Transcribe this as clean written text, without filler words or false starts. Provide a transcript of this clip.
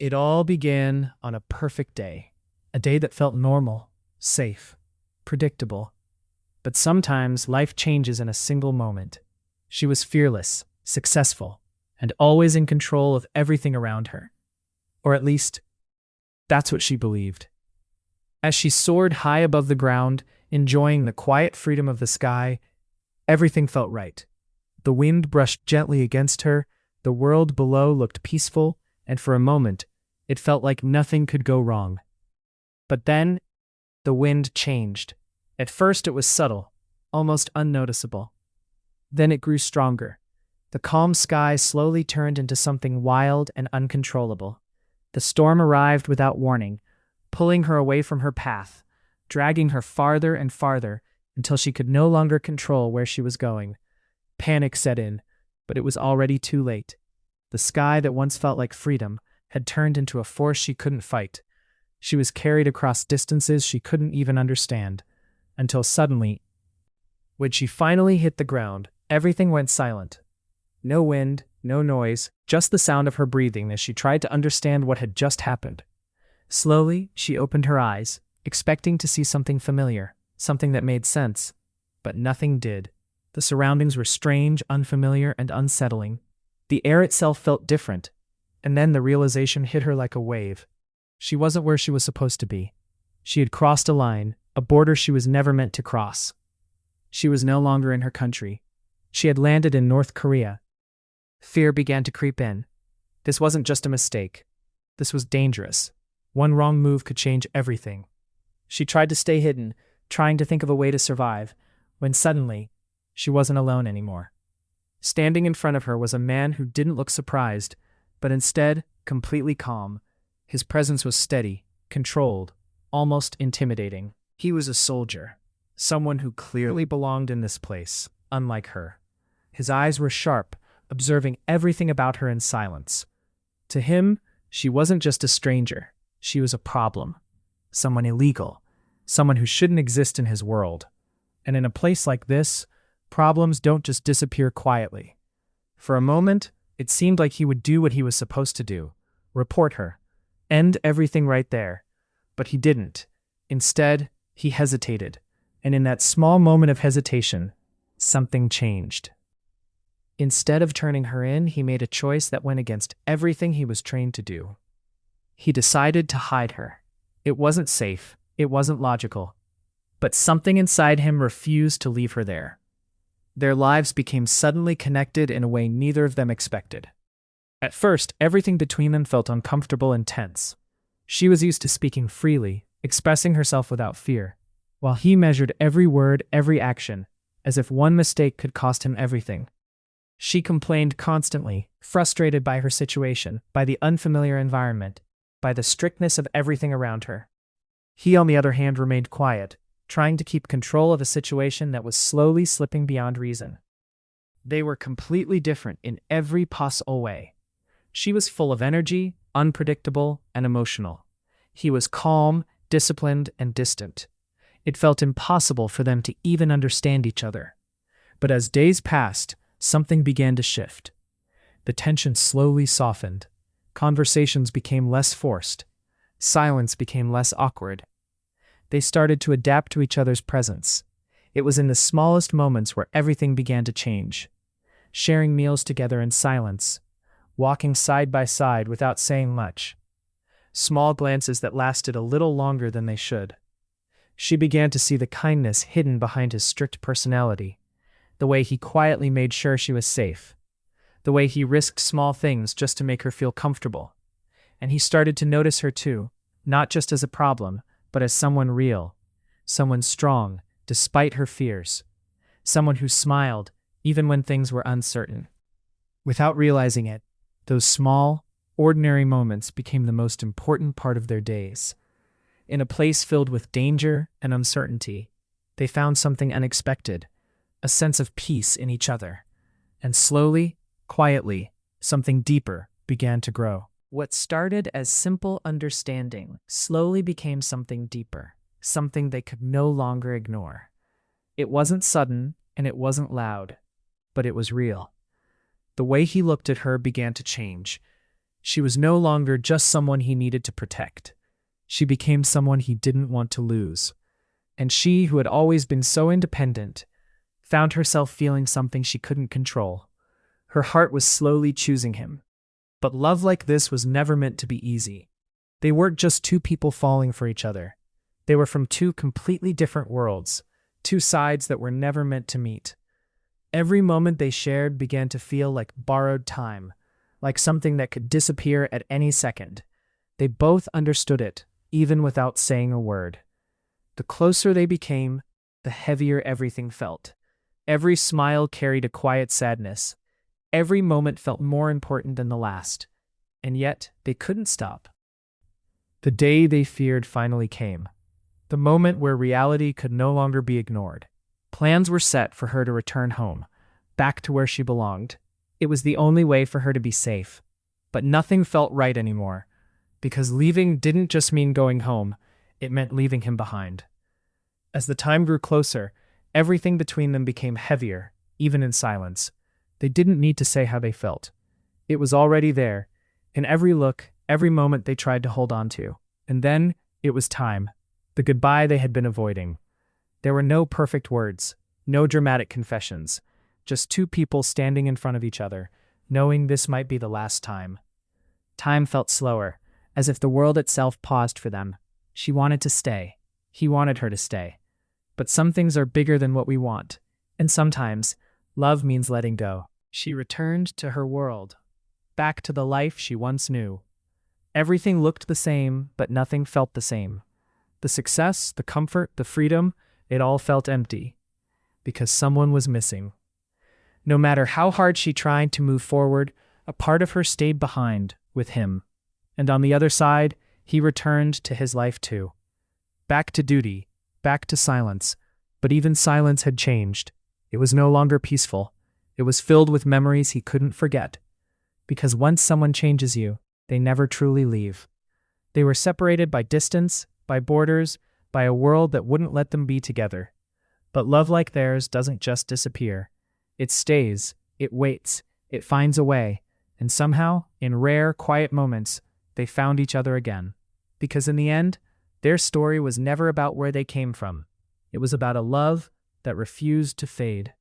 It all began on a perfect day, a day that felt normal, safe, predictable. But sometimes life changes in a single moment. She was fearless, successful, and always in control of everything around her. Or at least, that's what she believed. As she soared high above the ground, enjoying the quiet freedom of the sky, everything felt right. The wind brushed gently against her, the world below looked peaceful, and for a moment, it felt like nothing could go wrong. But then, the wind changed. At first it was subtle, almost unnoticeable. Then it grew stronger. The calm sky slowly turned into something wild and uncontrollable. The storm arrived without warning, pulling her away from her path, dragging her farther and farther until she could no longer control where she was going. Panic set in, but it was already too late. The sky that once felt like freedom had turned into a force she couldn't fight. She was carried across distances she couldn't even understand, until suddenly, when she finally hit the ground, everything went silent. No wind, no noise, just the sound of her breathing as she tried to understand what had just happened. Slowly, she opened her eyes, expecting to see something familiar, something that made sense, but nothing did. The surroundings were strange, unfamiliar, and unsettling. The air itself felt different, and then the realization hit her like a wave. She wasn't where she was supposed to be. She had crossed a line, a border she was never meant to cross. She was no longer in her country. She had landed in North Korea. Fear began to creep in. This wasn't just a mistake. This was dangerous. One wrong move could change everything. She tried to stay hidden, trying to think of a way to survive, when suddenly, she wasn't alone anymore. Standing in front of her was a man who didn't look surprised, but instead completely calm. His presence was steady, controlled, almost intimidating. He was a soldier, someone who clearly belonged in this place, unlike her. His eyes were sharp, observing everything about her in silence. To him, she wasn't just a stranger. She was a problem. Someone illegal. Someone who shouldn't exist in his world. And in a place like this, problems don't just disappear quietly. For a moment, it seemed like he would do what he was supposed to do. Report her. End everything right there. But he didn't. Instead, he hesitated. And in that small moment of hesitation, something changed. Instead of turning her in, he made a choice that went against everything he was trained to do. He decided to hide her. It wasn't safe. It wasn't logical. But something inside him refused to leave her there. Their lives became suddenly connected in a way neither of them expected. At first, everything between them felt uncomfortable and tense. She was used to speaking freely, expressing herself without fear, while he measured every word, every action, as if one mistake could cost him everything. She complained constantly, frustrated by her situation, by the unfamiliar environment, by the strictness of everything around her. He, on the other hand, remained quiet, trying to keep control of a situation that was slowly slipping beyond reason. They were completely different in every possible way. She was full of energy, unpredictable, and emotional. He was calm, disciplined, and distant. It felt impossible for them to even understand each other. But as days passed, something began to shift. The tension slowly softened. Conversations became less forced. Silence became less awkward. They started to adapt to each other's presence. It was in the smallest moments where everything began to change. Sharing meals together in silence, walking side by side without saying much. Small glances that lasted a little longer than they should. She began to see the kindness hidden behind his strict personality, the way he quietly made sure she was safe, the way he risked small things just to make her feel comfortable. And he started to notice her too, not just as a problem, but as someone real, someone strong, despite her fears, someone who smiled even when things were uncertain. Without realizing it, those small, ordinary moments became the most important part of their days. In a place filled with danger and uncertainty, they found something unexpected, a sense of peace in each other. And slowly, quietly, something deeper began to grow. What started as simple understanding slowly became something deeper, something they could no longer ignore. It wasn't sudden and it wasn't loud, but it was real. The way he looked at her began to change. She was no longer just someone he needed to protect. She became someone he didn't want to lose. And she, who had always been so independent, found herself feeling something she couldn't control. Her heart was slowly choosing him. But love like this was never meant to be easy. They weren't just two people falling for each other. They were from two completely different worlds, two sides that were never meant to meet. Every moment they shared began to feel like borrowed time, like something that could disappear at any second. They both understood it, even without saying a word. The closer they became, the heavier everything felt. Every smile carried a quiet sadness. Every moment felt more important than the last. And yet, they couldn't stop. The day they feared finally came. The moment where reality could no longer be ignored. Plans were set for her to return home, back to where she belonged. It was the only way for her to be safe. But nothing felt right anymore, because leaving didn't just mean going home, it meant leaving him behind. As the time grew closer, everything between them became heavier, even in silence. They didn't need to say how they felt. It was already there, in every look, every moment they tried to hold on to. And then, it was time. The goodbye they had been avoiding. There were no perfect words, no dramatic confessions, just two people standing in front of each other, knowing this might be the last time. Time felt slower, as if the world itself paused for them. She wanted to stay. He wanted her to stay. But some things are bigger than what we want, and sometimes, love means letting go. She returned to her world, back to the life she once knew. Everything looked the same, but nothing felt the same. The success, the comfort, the freedom, it all felt empty, because someone was missing. No matter how hard she tried to move forward, a part of her stayed behind, with him. And on the other side, he returned to his life too. Back to duty, back to silence. But even silence had changed. It was no longer peaceful. It was filled with memories he couldn't forget. Because once someone changes you, they never truly leave. They were separated by distance, by borders, by a world that wouldn't let them be together. But love like theirs doesn't just disappear. It stays, it waits, it finds a way, and somehow, in rare, quiet moments, they found each other again. Because in the end, their story was never about where they came from. It was about a love that refused to fade.